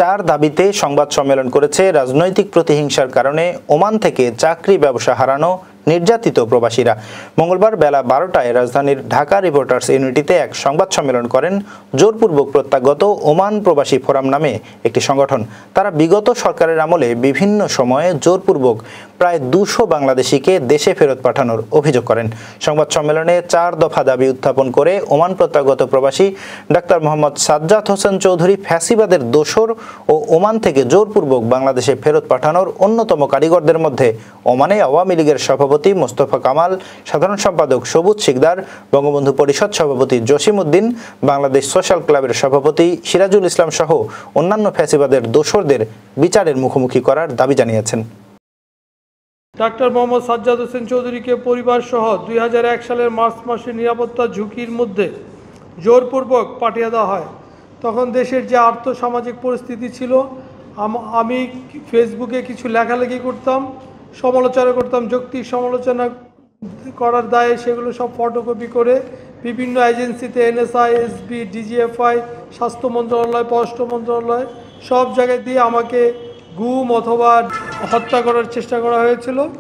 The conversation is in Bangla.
চার দাবিতে সংবাদ সম্মেলন করেছে রাজনৈতিক প্রতিহিংসার কারণে ওমান থেকে চাকরি ব্যবসা হারানো নির্যাতিত প্রবাসীরা। মঙ্গলবার বেলা 12টায় রাজধানীর ঢাকা রিপোর্টার্স ইউনিটিতে এক সংবাদ সম্মেলন করেন জোরপূর্বক প্রত্যাগত ওমান প্রবাসী ফোরাম নামে একটি সংগঠন। তারা বিগত সরকারের আমলে বিভিন্ন সময়ে জোরপূর্বক প্রায় 200 বাংলাদেশিকে দেশে ফেরত পাঠানোর অভিযোগ করেন। সংবাদ সম্মেলনে 4 দফা দাবি উত্থাপন করে ওমান প্রত্যাগত প্রবাসী ডাক্তার মোহাম্মদ সাজ্জাদ হোসেন চৌধুরী ফ্যাসিবাদের দোসর ও ওমান থেকে জোরপূর্বক বাংলাদেশে ফেরত পাঠানোর অন্যতম কারিগরদের মধ্যে ওমানে আওয়ামী লীগের সভাপতি মোস্তফা কামাল, সাধারণ সম্পাদক সবুজ শিকদার, বঙ্গবন্ধু পরিষদ সভাপতি জসিম উদ্দিন, বাংলাদেশ সোশ্যাল ক্লাবের সভাপতি সিরাজুল ইসলাম সহ অন্যান্য ফ্যাসিবাদের দোসরদের বিচারের মুখোমুখি করার দাবি জানিয়েছেন। ডাক্তার মোহাম্মদ সাজ্জাদ হোসেন চৌধুরীকে পরিবার সহ 2001 সালের মার্চ মাসে নিরাপত্তা ঝুঁকির মধ্যে জোরপূর্বক পাঠিয়ে দেওয়া হয়। তখন দেশের যে আর্থসামাজিক পরিস্থিতি ছিল, আমি ফেসবুকে কিছু লেখালেখি করতাম, সমালোচনা করতাম, যৌক্তিক সমালোচনা করার দায়ে সেগুলো সব ফটোকপি করে বিভিন্ন এজেন্সিতে NSI, SB, DGFI, স্বাস্থ্য মন্ত্রণালয়, পররাষ্ট্র মন্ত্রণালয় সব জায়গায় দিয়ে আমাকে গুম অথবা হত্যা করার চেষ্টা করা হয়েছিল।